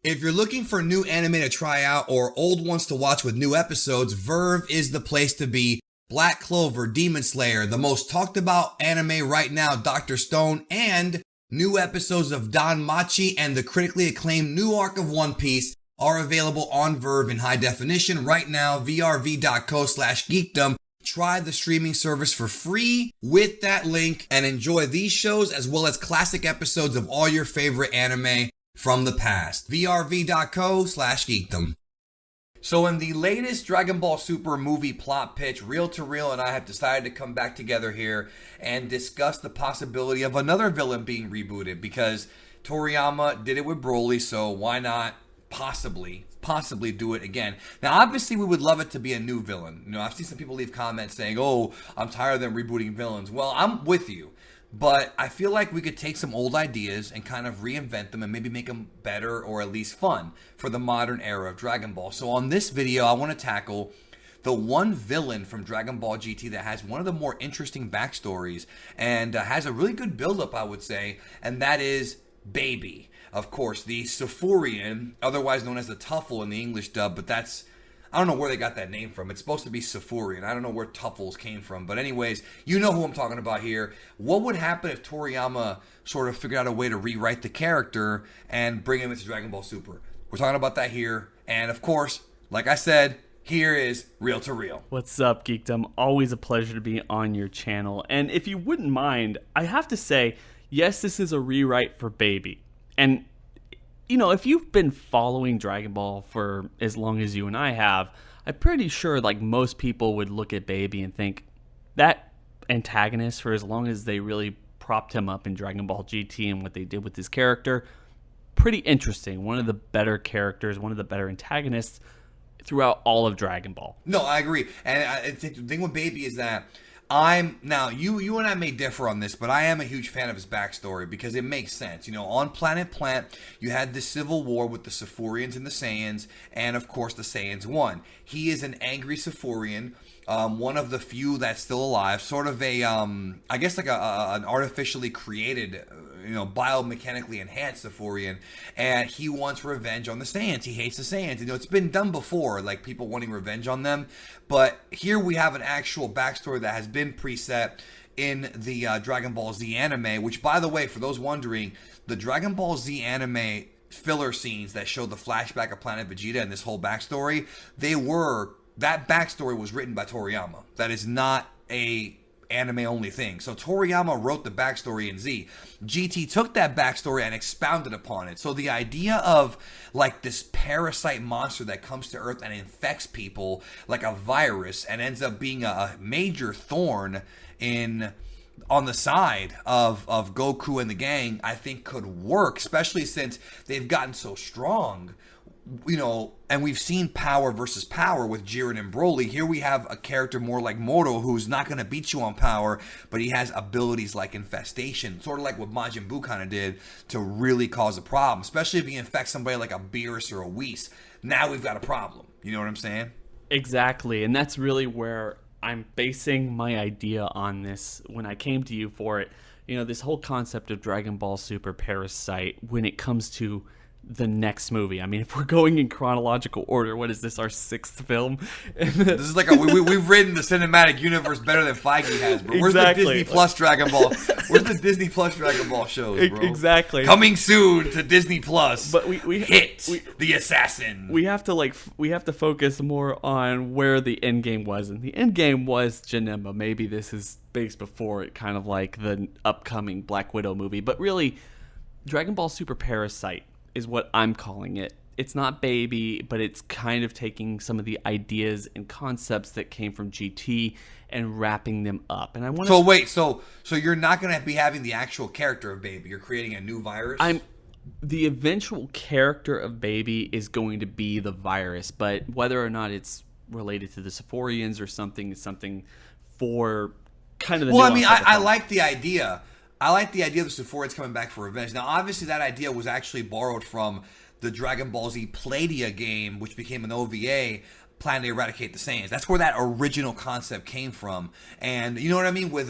If you're looking for new anime to try out or old ones to watch with new episodes, Verve is the place to be. Black Clover, Demon Slayer, the most talked about anime right now, Dr. Stone, and new episodes of Don Machi and the critically acclaimed new arc of One Piece are available on Verve in high definition right now, vrv.co/geekdom. Try the streaming service for free with that link and enjoy these shows as well as classic episodes of all your favorite anime from the past. vrv.co/geekdom. So in the latest Dragon Ball Super movie plot pitch, Reel to Reel and I have decided to come back together here and discuss the possibility of another villain being rebooted, because Toriyama did it with Broly, so why not possibly do it again. Now, obviously, we would love it to be a new villain. You know, I've seen some people leave comments saying, oh, I'm tired of them rebooting villains. Well, I'm with you. But I feel like we could take some old ideas and kind of reinvent them and maybe make them better or at least fun for the modern era of Dragon Ball. So on this video, I want to tackle the one villain from Dragon Ball GT that has one of the more interesting backstories and has a really good build-up, I would say, and that is Baby. Of course, the Sufurian, otherwise known as the Tuffle in the English dub, but that's, I don't know where they got that name from. It's supposed to be Sufurian. I don't know where Tuffles came from. But anyways, you know who I'm talking about here. What would happen if Toriyama sort of figured out a way to rewrite the character and bring him into Dragon Ball Super? We're talking about that here. And of course, like I said, here is Reel to Reel. What's up, Geekdom? Always a pleasure to be on your channel. And if you wouldn't mind, I have to say, yes, this is a rewrite for Baby. And, you know, if you've been following Dragon Ball for as long as you and I have, I'm pretty sure, like, most people would look at Baby and think that antagonist, for as long as they really propped him up in Dragon Ball GT and what they did with his character, pretty interesting. One of the better characters, one of the better antagonists throughout all of Dragon Ball. No, I agree. And I think the thing with Baby is that now you and I may differ on this, but I am a huge fan of his backstory because it makes sense. You know, on Planet Plant, you had this civil war with the Sufurians and the Saiyans, and of course the Saiyans won. He is an angry Sufurian, one of the few that's still alive, sort of a I guess like an artificially created, you know, biomechanically enhanced Sufurian, and he wants revenge on the Saiyans. He hates the Saiyans. You know, it's been done before, like people wanting revenge on them, but here we have an actual backstory that has been preset in the Dragon Ball Z anime, which, by the way, for those wondering, the Dragon Ball Z anime filler scenes that show the flashback of Planet Vegeta and this whole backstory, that backstory was written by Toriyama. That is not a anime only thing. So Toriyama wrote the backstory in Z. GT took that backstory and expounded upon it. So the idea of like this parasite monster that comes to Earth and infects people like a virus and ends up being a major thorn on the side of Goku and the gang, I think could work, especially since they've gotten so strong. You know, and we've seen power versus power with Jiren and Broly. Here we have a character more like Moro, who's not going to beat you on power, but he has abilities like infestation, sort of like what Majin Buu kind of did to really cause a problem, especially if he infects somebody like a Beerus or a Whis. Now we've got a problem. You know what I'm saying? Exactly, and that's really where I'm basing my idea on this when I came to you for it. You know, this whole concept of Dragon Ball Super Parasite when it comes to the next movie. I mean, if we're going in chronological order, what is this, our 6th film? This is like we've written the cinematic universe better than Feige has, bro. Where's Exactly. the Disney Plus Dragon Ball? Where's the Disney Plus Dragon Ball shows, bro? Exactly. Coming soon to Disney Plus. But we the assassin. We have to focus more on where the end game was, and the end game was Janemba. Maybe this is based before it, kind of like the upcoming Black Widow movie, but really, Dragon Ball Super Parasite is what I'm calling it. It's not Baby, but it's kind of taking some of the ideas and concepts that came from GT and wrapping them up. And I want to. So wait, so you're not going to be having the actual character of Baby. You're creating a new virus. The eventual character of Baby is going to be the virus, but whether or not it's related to the Sufurians or something is something for kind of the. Well, I mean, I like the idea. I like the idea of the Sufurians coming back for revenge. Now, obviously, that idea was actually borrowed from the Dragon Ball Z Playdia game, which became an OVA. plan to eradicate the Saiyans. That's where that original concept came from. And you know what I mean with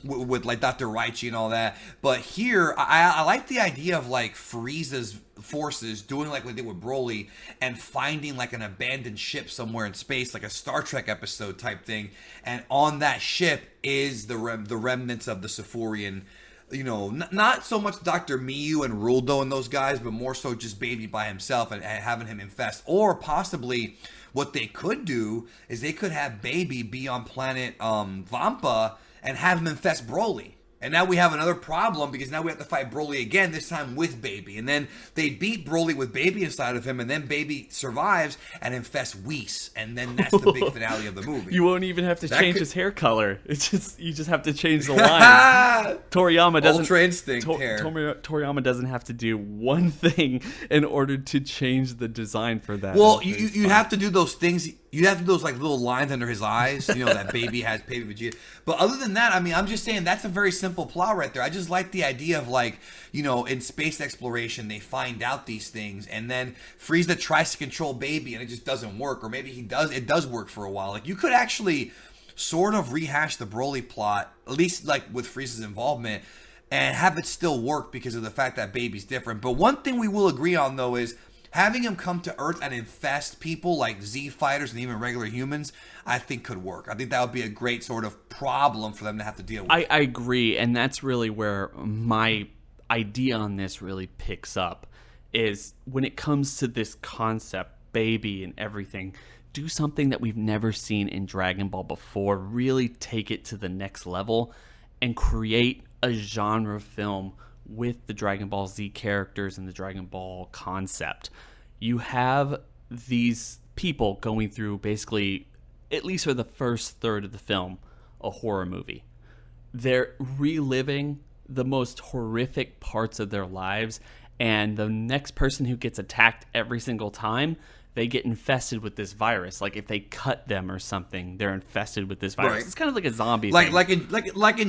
with like Dr. Raichi and all that. But here, I like the idea of like Frieza's forces doing like what they did with Broly and finding like an abandoned ship somewhere in space, like a Star Trek episode type thing. And on that ship is the remnants of the Sifurian. You know, not so much Dr. Miyu and Ruldo and those guys, but more so just Baby by himself and having him infest. Or possibly what they could do is they could have Baby be on planet Vampa and have him infest Broly. And now we have another problem because now we have to fight Broly again, this time with Baby. And then they beat Broly with Baby inside of him, and then Baby survives and infests Whis. And then that's the big finale of the movie. You won't even have to change his hair color. It's just you just have to change the lines. Toriyama doesn't. Ultra Instinct hair. Toriyama doesn't have to do one thing in order to change the design for that. Well, you have to do those things. You have to do those like little lines under his eyes, you know, that Baby has, Baby Vegeta. But other than that, I mean, I'm just saying that's a very simple plot right there. I just like the idea of like, you know, in space exploration, they find out these things, and then Frieza tries to control Baby, and it just doesn't work. Or maybe it does work for a while. Like, you could actually sort of rehash the Broly plot, at least like with Frieza's involvement, and have it still work because of the fact that Baby's different. But one thing we will agree on, though, is having him come to Earth and infest people like Z fighters and even regular humans, I think could work. I think that would be a great sort of problem for them to have to deal with. I agree, and that's really where my idea on this really picks up, is when it comes to this concept, Baby and everything, do something that we've never seen in Dragon Ball before, really take it to the next level, and create a genre film with the Dragon Ball Z characters and the Dragon Ball concept. You have these people going through basically, at least for the first third of the film, a horror movie. They're reliving the most horrific parts of their lives, and the next person who gets attacked every single time, they get infested with this virus. Like if they cut them or something, they're infested with this virus. Right. It's kind of like a zombie thing. Like in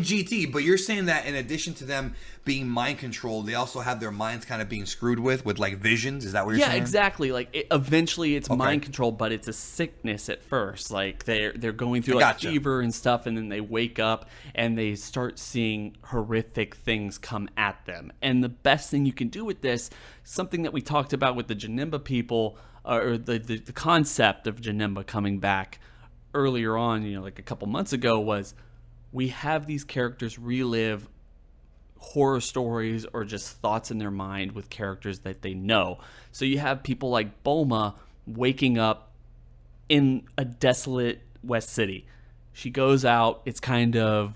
GT, but you're saying that in addition to them being mind controlled, they also have their minds kind of being screwed with like visions. Is that what you're saying? Yeah, exactly. Like eventually it's mind control, but it's a sickness at first. Like they're going through like fever and stuff, and then they wake up and they start seeing horrific things come at them. And the best thing you can do with this, something that we talked about with the Janemba people, or the concept of Janemba coming back earlier on, you know, like a couple months ago, was we have these characters relive horror stories or just thoughts in their mind with characters that they know. So you have people like Bulma waking up in a desolate West City. She goes out, it's kind of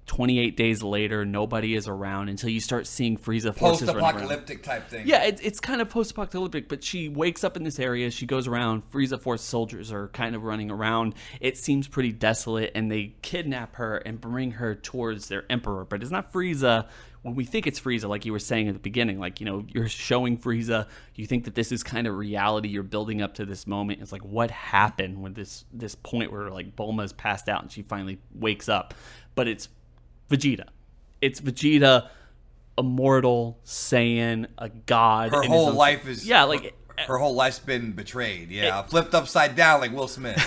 28 days later, nobody is around until you start seeing Frieza forces running around. Post-apocalyptic type thing. Yeah, it's kind of post-apocalyptic, but she wakes up in this area, she goes around, Frieza Force soldiers are kind of running around. It seems pretty desolate, and they kidnap her and bring her towards their emperor. But it's not Frieza when we think it's Frieza, like you were saying at the beginning. Like, you know, you're showing Frieza, you think that this is kind of reality, you're building up to this moment. It's like, what happened when this point where, like, Bulma's passed out and she finally wakes up? But it's Vegeta. It's Vegeta, immortal, Saiyan, a god. Her whole life is... Yeah, like... Her whole life's been betrayed. Yeah, flipped upside down like Will Smith.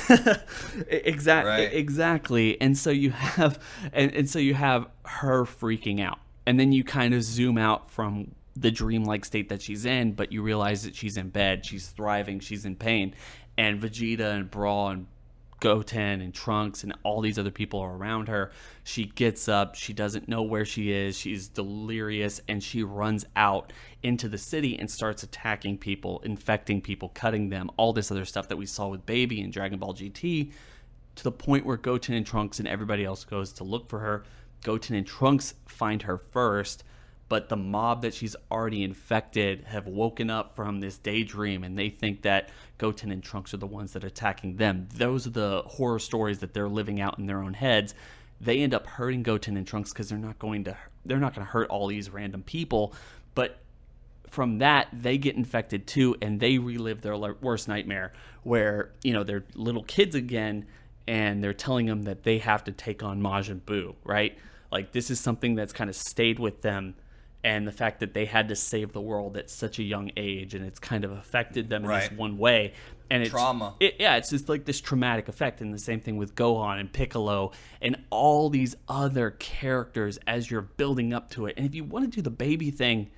Exactly. Right? Exactly. And so you have... And so you have her freaking out. And then you kind of zoom out from the dreamlike state that she's in, but you realize that she's in bed, she's thriving, she's in pain. And Vegeta and Brawl and Goten and Trunks and all these other people are around her. She gets up, she doesn't know where she is, she's delirious, and she runs out into the city and starts attacking people, infecting people, cutting them, all this other stuff that we saw with Baby in Dragon Ball GT, to the point where Goten and Trunks and everybody else goes to look for her. Goten and Trunks find her first, but the mob that she's already infected have woken up from this daydream, and they think that Goten and Trunks are the ones that are attacking them. Those are the horror stories that they're living out in their own heads. They end up hurting Goten and Trunks because they're not going to hurt all these random people. But from that, they get infected too, and they relive their worst nightmare, where, you know, they're little kids again, and they're telling them that they have to take on Majin Buu, right? Like, this is something that's kind of stayed with them. and the fact that they had to save the world at such a young age, and it's kind of affected them in Right. this one way. And it's Trauma. It's just like this traumatic effect. And the same thing with Gohan and Piccolo and all these other characters as you're building up to it. And if you want to do the baby thing,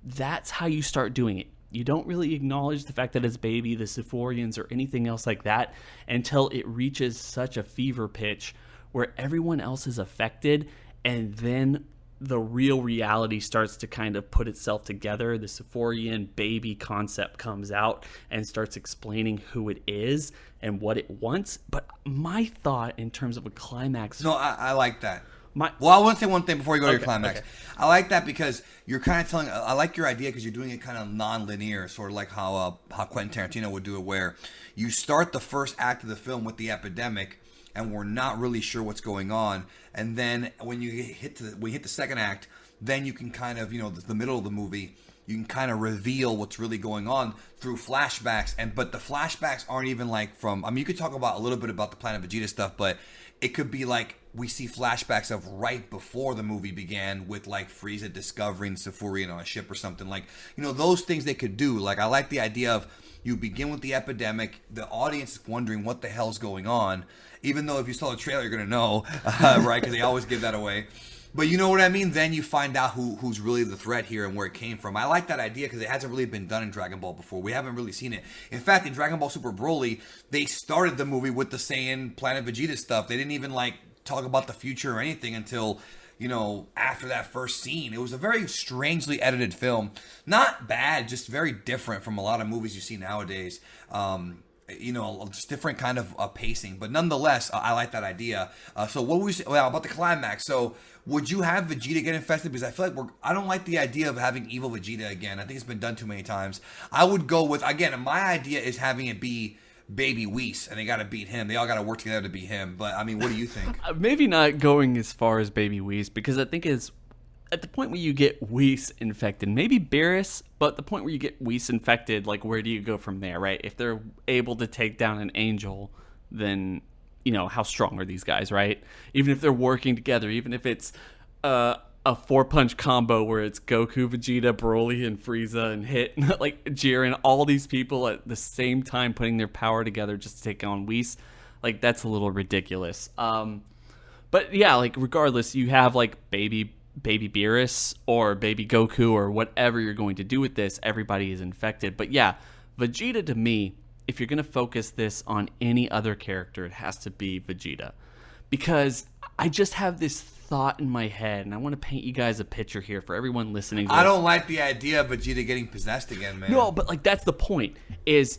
that's how you start doing it. You don't really acknowledge the fact that it's baby, the Sephorians, or anything else like that until it reaches such a fever pitch where everyone else is affected, and then the real reality starts to kind of put itself together. The Sephorian baby concept comes out and starts explaining who it is and what it wants. But my thought in terms of a climax... No, I like that. My, Well, I want to say one thing before you go to your Okay, climax. okay. I like that because you're kind of telling. I like your idea because you're doing it kind of non-linear, sort of like how Quentin Tarantino would do it, where you start the first act of the film with the epidemic, and we're not really sure what's going on, and then when you hit the second act, then you can kind of, the middle of the movie, you can kind of reveal what's really going on through flashbacks, but the flashbacks aren't even like from. I mean, you could talk about a little bit about the Planet Vegeta stuff, but it could be like we see flashbacks of right before the movie began with like Frieza discovering Sephorian on a ship or something. Like, those things they could do. Like, I like the idea of you begin with the epidemic, the audience is wondering what the hell's going on, even though if you saw the trailer you're going to know, right? Because they always give that away. But you know what I mean? Then you find out who's really the threat here and where it came from. I like that idea because it hasn't really been done in Dragon Ball before. We haven't really seen it. In fact, in Dragon Ball Super Broly, they started the movie with the Saiyan Planet Vegeta stuff. They didn't even talk about the future or anything until, after that first scene. It was a very strangely edited film. Not bad, just very different from a lot of movies you see nowadays. Just different kind of pacing. But nonetheless, I like that idea. So what we say about the climax. So would you have Vegeta get infested? Because I feel like I don't like the idea of having evil Vegeta again. I think it's been done too many times. I would go with, again, my idea is having it be Baby Whis, and they got to beat him. They all got to work together to beat him. But I mean, what do you think? Maybe not going as far as Baby Whis, because I think it's at the point where you get Whis infected, maybe Beerus, but the point where you get Whis infected, like, where do you go from there, right? If they're able to take down an angel, then, how strong are these guys, right? Even if they're working together, even if it's a 4-punch combo where it's Goku, Vegeta, Broly, and Frieza, and Hit, like Jiren, all these people at the same time putting their power together just to take on Whis, like, that's a little ridiculous. But yeah, like, regardless, you have like baby Beerus or baby Goku or whatever you're going to do with this, everybody is infected. But yeah, Vegeta, to me, if you're going to focus this on any other character, it has to be Vegeta. Because I just have this thought in my head, and I want to paint you guys a picture here for everyone listening to I this. don't like the idea of Vegeta getting possessed again, man. No, but like that's the point, is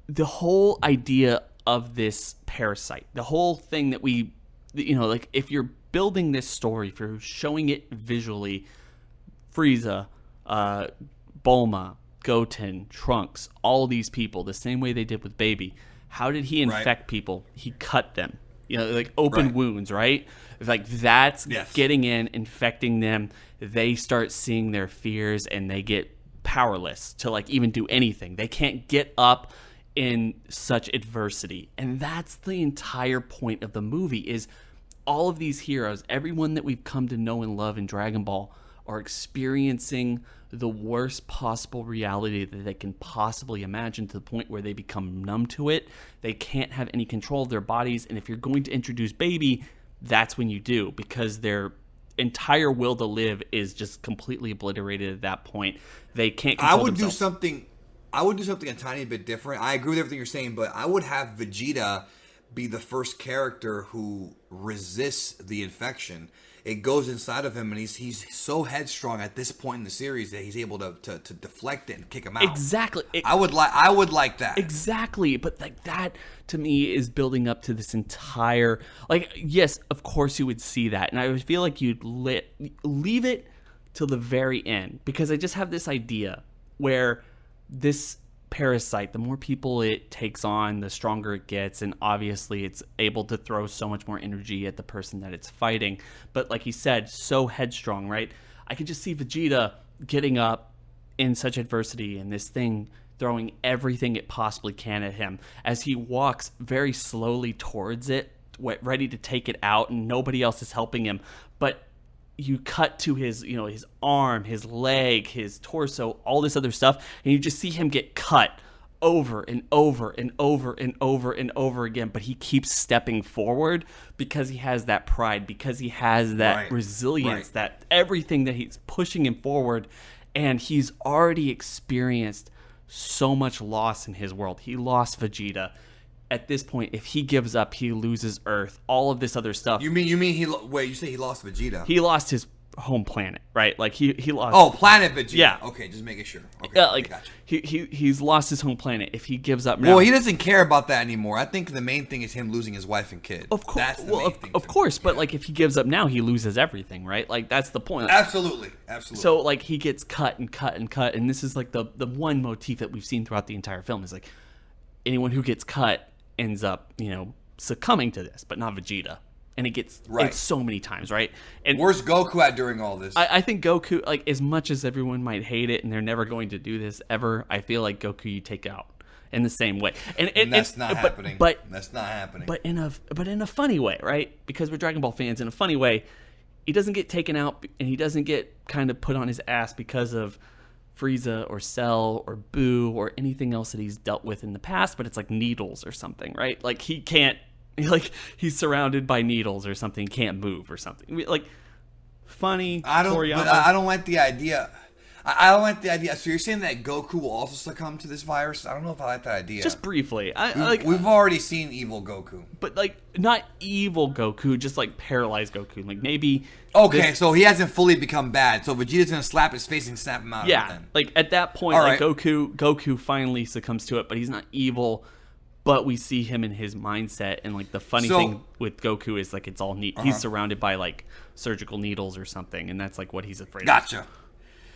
the whole idea of this parasite, the whole thing that we, like if you're building this story, if you're showing it visually, Frieza, Bulma, Goten, Trunks, all these people, the same way they did with Baby, how did he infect people? He cut them, like open wounds, right? Like that's getting in, infecting them. They start seeing their fears and they get powerless to like even do anything. They can't get up in such adversity. And that's the entire point of the movie, is all of these heroes, everyone that we've come to know and love in Dragon Ball, are experiencing the worst possible reality that they can possibly imagine, to the point where they become numb to it. They can't have any control of their bodies. And if you're going to introduce Baby, that's when you do, because their entire will to live is just completely obliterated at that point. They can't control themselves. I would do something a tiny bit different. I agree with everything you're saying, but I would have Vegeta be the first character who resists the infection. It goes inside of him, and he's so headstrong at this point in the series that he's able to deflect it and kick him out. Exactly. I would like that. Exactly. But like that to me is building up to this entire, like, yes, of course you would see that, and I would feel like you'd leave it till the very end, because I just have this idea where this parasite, the more people it takes on, the stronger it gets, and obviously it's able to throw so much more energy at the person that it's fighting. But like you said, so headstrong, right? I could just see Vegeta getting up in such adversity and this thing throwing everything it possibly can at him as he walks very slowly towards it, ready to take it out, and nobody else is helping him. But you cut to his, his arm, his leg, his torso, all this other stuff, and you just see him get cut over and over and over and over and over again, but he keeps stepping forward because he has that pride, because he has that resilience, that everything that he's pushing him forward, and he's already experienced so much loss in his world. He lost Vegeta. At this point, if he gives up, he loses Earth, all of this other stuff. You mean you say he lost Vegeta? He lost his home planet, right? Like he lost planet Vegeta. Yeah. Okay, just making sure. Okay. Yeah, like gotcha. he's lost his home planet. If he gives up now, well, he doesn't care about that anymore. I think the main thing is him losing his wife and kid. Of course, that's the main thing. Of course, but like if he gives up now, he loses everything, right? Like that's the point. Absolutely. So like he gets cut and cut and cut, and this is like the one motif that we've seen throughout the entire film is like anyone who gets cut ends up, succumbing to this, but not Vegeta. And it gets it's so many times, right? And where's Goku at during all this? I think Goku, like as much as everyone might hate it, and they're never going to do this ever, I feel like Goku you take out in the same way. And that's not happening. But that's not happening. But in a funny way, right? Because we're Dragon Ball fans, in a funny way, he doesn't get taken out, and he doesn't get kind of put on his ass because of Frieza or Cell or Boo or anything else that he's dealt with in the past, but it's like needles or something, right? Like he can't, like he's surrounded by needles or something, can't move or something. Like funny. I don't like the idea. I don't like the idea. So you're saying that Goku will also succumb to this virus? I don't know if I like that idea. Just briefly. We've already seen evil Goku. But like not evil Goku, just like paralyzed Goku. Like maybe. Okay, so he hasn't fully become bad. So Vegeta's gonna slap his face and snap him out. Yeah, of it then. like at that point, like Goku finally succumbs to it, but he's not evil. But we see him in his mindset, and like the funny thing with Goku is like it's all neat. He's surrounded by like surgical needles or something, and that's like what he's afraid of. Gotcha.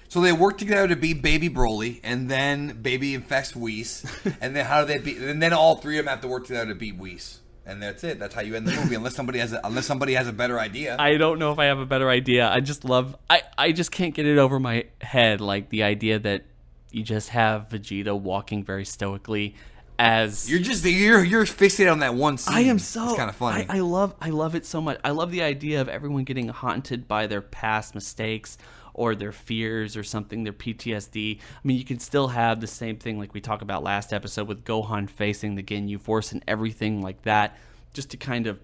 So they work together to beat Baby Broly, and then Baby infects Whis, and then how do they beat? And then all three of them have to work together to beat Whis, and that's it. That's how you end the movie, unless somebody has a better idea. I don't know if I have a better idea. I just can't get it over my head, like the idea that you just have Vegeta walking very stoically. As you're fixated on that one scene. I am so. It's kind of funny. I love it so much. I love the idea of everyone getting haunted by their past mistakes or their fears or something, their PTSD. I mean, you can still have the same thing like we talked about last episode with Gohan facing the Ginyu Force and everything like that, just to kind of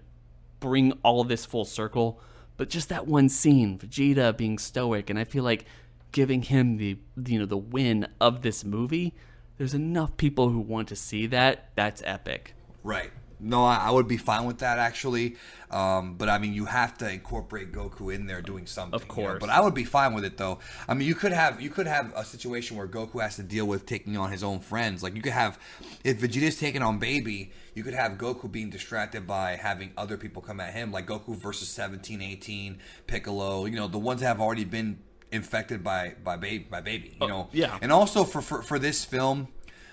bring all of this full circle. But just that one scene, Vegeta being stoic, and I feel like giving him the win of this movie. There's enough people who want to see that. That's epic. Right. No, I would be fine with that actually. But I mean, you have to incorporate Goku in there doing something. Of course. But I would be fine with it though. I mean, you could have a situation where Goku has to deal with taking on his own friends. Like you could have, if Vegeta's taking on Baby, you could have Goku being distracted by having other people come at him, like Goku versus 17, 18, Piccolo. The ones that have already been infected by baby, yeah. And also for this film,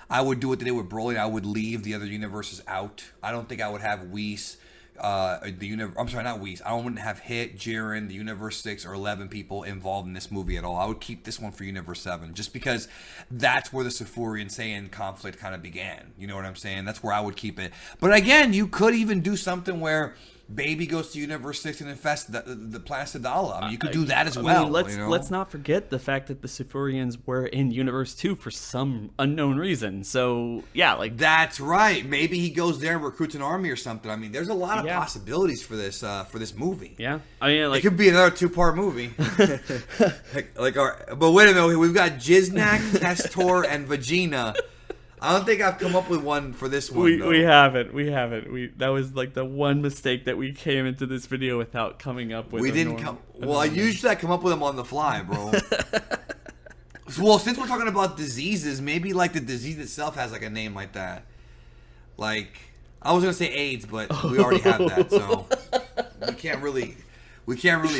I would do what they did with Broly. I would leave the other universes out. I don't think I would have Whis, I'm sorry, not Whis. I wouldn't have Hit, Jiren, the Universe 6 or 11 people involved in this movie at all. I would keep this one for Universe 7, just because that's where the Sufurian Saiyan conflict kind of began. You know what I'm saying? That's where I would keep it. But again, you could even do something where Baby goes to Universe 6 and infests the planet Sadala. I mean, you could do that as well. Let's not forget the fact that the Sufurians were in Universe 2 for some unknown reason. So, yeah, like... That's right. Maybe he goes there and recruits an army or something. I mean, there's a lot of possibilities for this movie. Yeah. I mean, like... It could be another 2-part movie. But wait a minute. We've got Jiznak, Testor, and Vegeta. I don't think I've come up with one for this one. We haven't. That was like the one mistake that we came into this video without coming up with. I usually come up with them on the fly, bro. Well, since we're talking about diseases, maybe like the disease itself has like a name like that. Like I was gonna say AIDS, but we already have that, so we can't really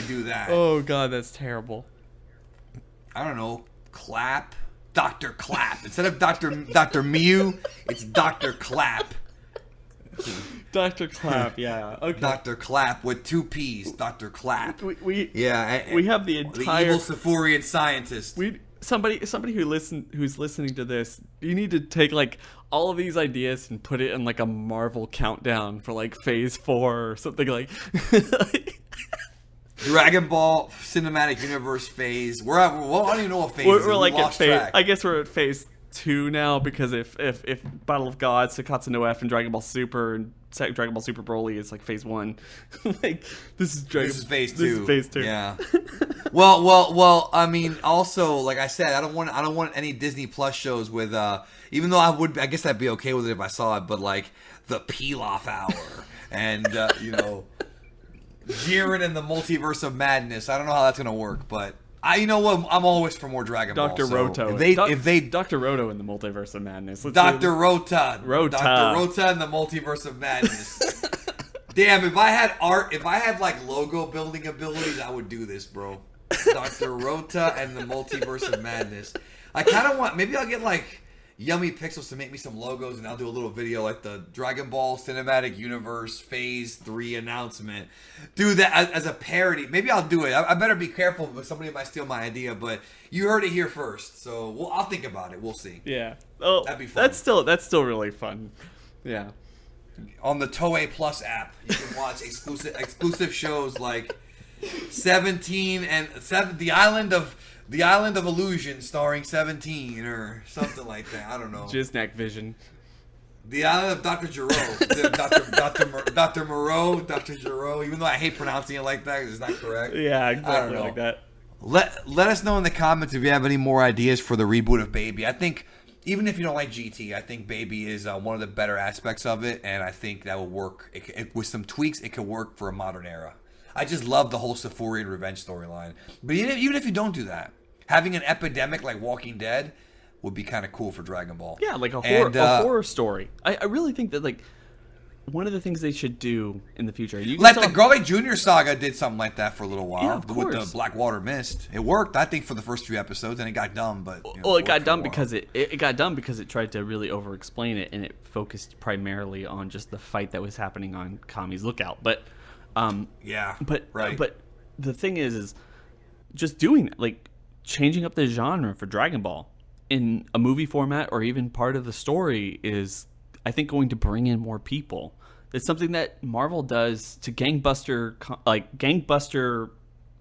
do that. Oh God, that's terrible. I don't know. Clap. Dr. Clap. Instead of Dr. Mew, it's Dr. Clap. Dr. Clap, yeah. Okay. Dr. Clap with 2 P's. Dr. Clap. We have the entire evil Sufurian scientist. Somebody who's listening to this, you need to take like all of these ideas and put it in like a Marvel countdown for like phase 4 or something like Dragon Ball Cinematic Universe phase. We're at, well, I don't even know what phase We're, is. we're We like at lost phase. track. I guess we're at phase 2 now because if Battle of Gods, Sakatsu no F, and Dragon Ball Super and Dragon Ball Super Broly is like phase 1, like this is phase 2. This is phase 2. Yeah. well. I mean, also, like I said, I don't want any Disney Plus shows with. Even though I guess I'd be okay with it if I saw it, but like the Pilaf Hour and Jiren and the Multiverse of Madness. I don't know how that's gonna work, but you know what? I'm always for more Dragon Ball. Dr. So Roto. If they Dr. Roto in the Multiverse of Madness. Dr. Rota. Rota. Dr. Rota and the Multiverse of Madness. Damn, if I had like logo building abilities, I would do this, bro. Dr. Rota and the Multiverse of Madness. I kind of want, maybe I'll get like Yummy Pixels to make me some logos and I'll do a little video like the Dragon Ball Cinematic Universe Phase 3 announcement. Do that as a parody. Maybe I'll do it. I better be careful because somebody might steal my idea, but you heard it here first. So I'll think about it. We'll see. Yeah. Oh, that'd be fun. That's still really fun. Yeah. On the Toei Plus app, you can watch exclusive shows like 17 and The Island of Illusion starring 17 or something like that. I don't know. Jiznak Vision. The Island of Dr. Gero. Dr. Moreau, Dr. Gero. Even though I hate pronouncing it like that, it's not correct. Yeah, exactly like that. Let us know in the comments if you have any more ideas for the reboot of Baby. I think even if you don't like GT, I think Baby is one of the better aspects of it, and I think that will work. With some tweaks, it could work for a modern era. I just love the whole Safurian revenge storyline. But even if you don't do that, having an epidemic like Walking Dead would be kind of cool for Dragon Ball. Yeah, like a horror story. I really think that like one of the things they should do in the future. The Garlic Jr. saga did something like that for a little while with the Blackwater Mist. It worked, I think, for the first few episodes, and it got dumb. But it got dumb because it got dumb because it tried to really over-explain it, and it focused primarily on just the fight that was happening on Kami's Lookout. But But the thing is just doing that, like changing up the genre for Dragon Ball in a movie format or even part of the story is, I think, going to bring in more people. It's something that Marvel does to gangbuster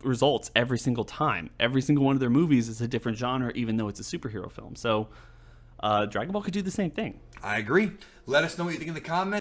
results every single time. Every single one of their movies is a different genre, even though it's a superhero film. So Dragon Ball could do the same thing. I agree. Let us know what you think in the comments.